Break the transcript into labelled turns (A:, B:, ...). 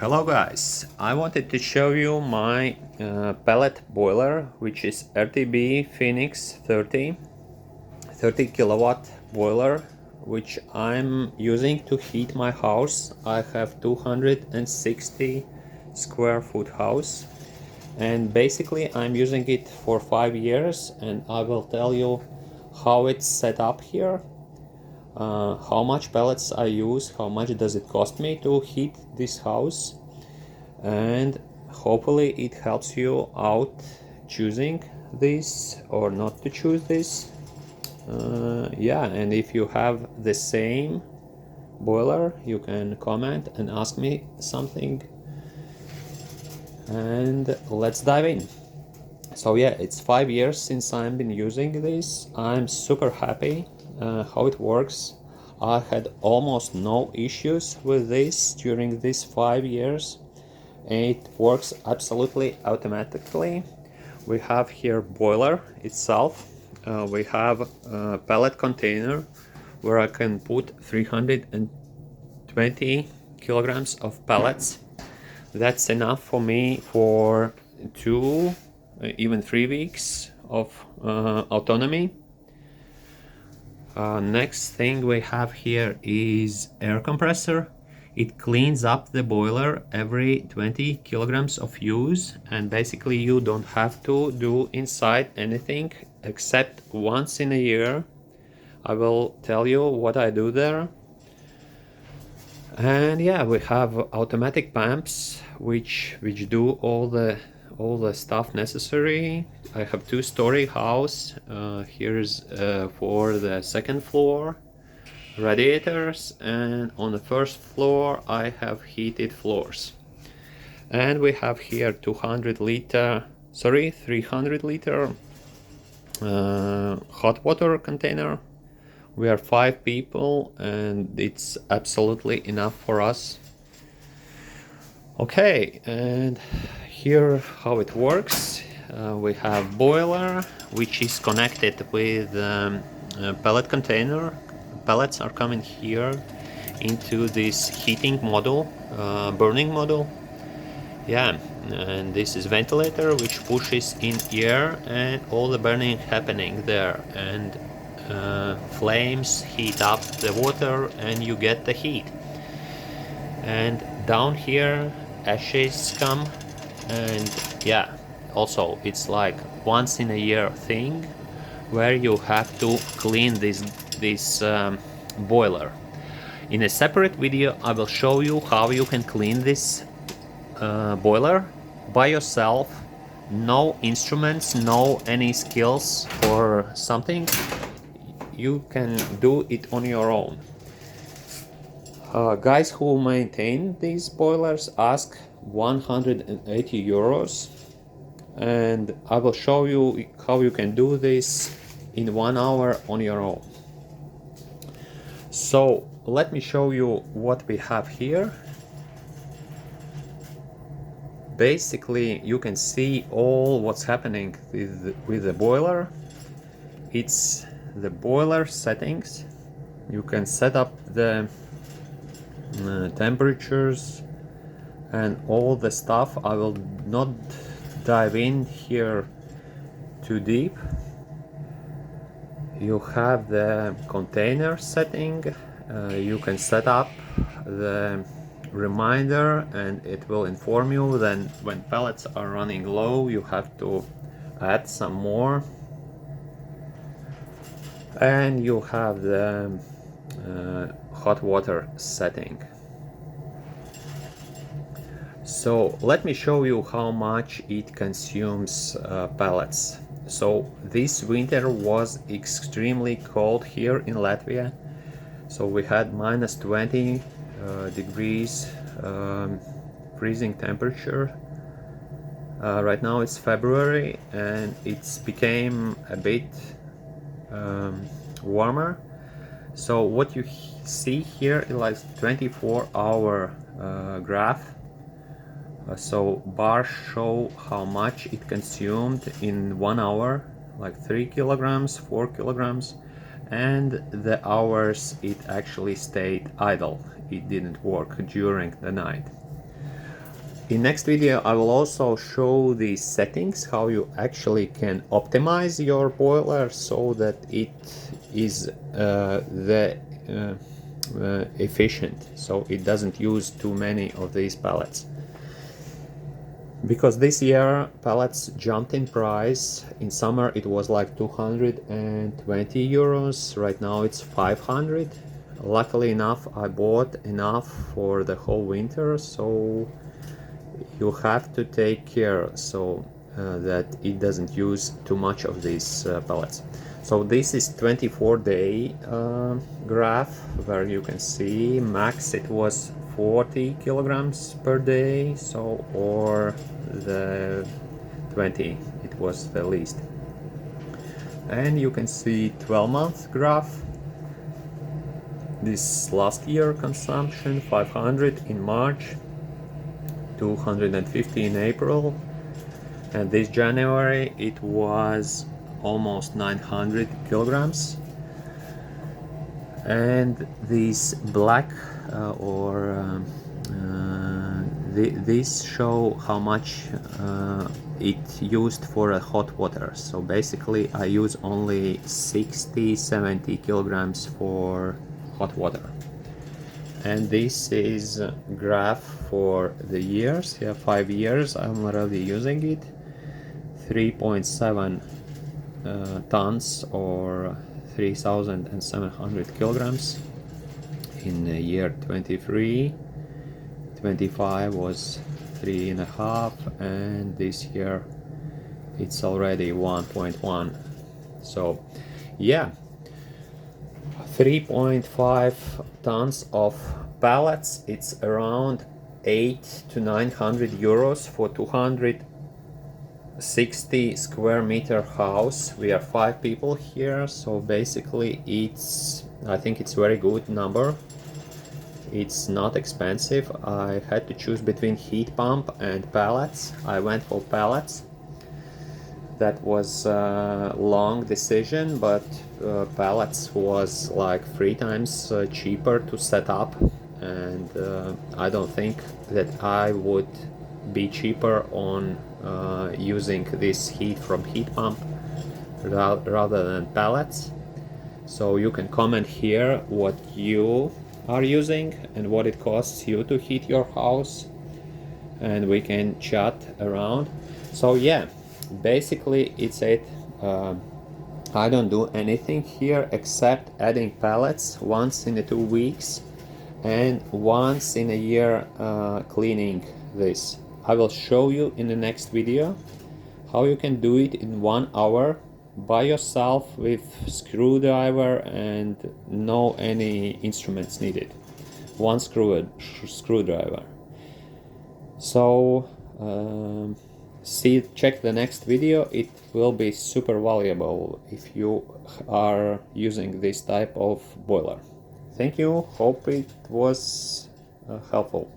A: Hello guys, I wanted to show you my pellet boiler, which is RTB Phoenix 30 kilowatt boiler, which I'm using to heat my house. I have 260 square foot house, and basically I'm using it for 5 years, and I will tell you how it's set up here, how much pellets I use, how much does it cost me to heat this house, and hopefully it helps you out choosing this or not to choose this. Yeah, and if you have the same boiler, you can comment and ask me something, and let's dive in. So yeah, it's 5 years since I've been using this. I'm super happy how it works. I had almost no issues with this during these 5 years. It works absolutely automatically. We have here boiler itself. We have a pellet container where I can put 320 kilograms of pellets. That's enough for me for 2, even 3 weeks of autonomy. Next thing we have here is air compressor. It cleans up the boiler every 20 kilograms of use, and basically you don't have to do inside anything except once in a year. I will tell you what I do there. And yeah, we have automatic pumps which do all the stuff necessary. I have 2-story house. Here's for the second floor radiators, and on the first floor I have heated floors. And we have here 300 liter hot water container. We are 5 people and it's absolutely enough for us. Okay, and here how it works. We have boiler which is connected with a pellet container. Pellets are coming here into this heating module, burning module. Yeah, and this is ventilator which pushes in air and all the burning happening there, and flames heat up the water and you get the heat. And down here ashes come, and yeah, also it's like once in a year thing where you have to clean this boiler. In a separate video I will show you how you can clean this boiler by yourself. No instruments, no any skills or something. You can do it on your own. Guys who maintain these boilers ask 180 euros, and I will show you how you can do this in 1 hour on your own. So let me show you what we have here. Basically you can see all what's happening with the boiler. It's the boiler settings. You can set up the temperatures and all the stuff. I will not dive in here too deep. You have the container setting. You can set up the reminder and it will inform you then when pellets are running low you have to add some more. And you have the hot water setting. So let me show you how much it consumes pellets. So this winter was extremely cold here in Latvia. So we had minus 20 degrees freezing temperature. Right now it's February and it's became a bit warmer. So what you see here is like 24-hour graph. So bars show how much it consumed in 1 hour, like 3 kilograms, 4 kilograms, and the hours it actually stayed idle. It didn't work during the night. In next video I will also show the settings, how you actually can optimize your boiler so that it is efficient, so it doesn't use too many of these pellets. Because this year pellets jumped in price. In summer it was like 220 euros, right now it's 500. Luckily enough I bought enough for the whole winter, so you have to take care so that it doesn't use too much of these pellets. So this is 24-day graph, where you can see max it was 40 kilograms per day, so, or the 20 it was the least. And you can see 12-month graph. This last year consumption 500 in March, 250 in April, and this January it was almost 900 kilograms. And these black these show how much it used for a hot water. So basically I use only 60-70 kilograms for hot water. And this is a graph for the years. Yeah, 5 years I'm already using it. 3.7 tons or 3,700 kilograms in the year 23. 25 was 3.5, and this year it's already 1.1. So yeah, 3.5 tons of pallets. It's around 800 to 900 euros for 260 square meter house. We are 5 people here, so basically I think it's very good number. It's not expensive. I had to choose between heat pump and pallets. I went for pallets. That was a long decision, but pallets was like 3 times cheaper to set up, and I don't think that I would be cheaper on using this heat from heat pump rather than pallets. So you can comment here what you are using and what it costs you to heat your house, and we can chat around. So yeah, basically it's it. I don't do anything here except adding pellets once in 2 weeks and once in a year cleaning this. I will show you in the next video how you can do it in 1 hour by yourself with screwdriver and no any instruments needed. One screwdriver. So check the next video. It will be super valuable if you are using this type of boiler. Thank you. Hope it was helpful.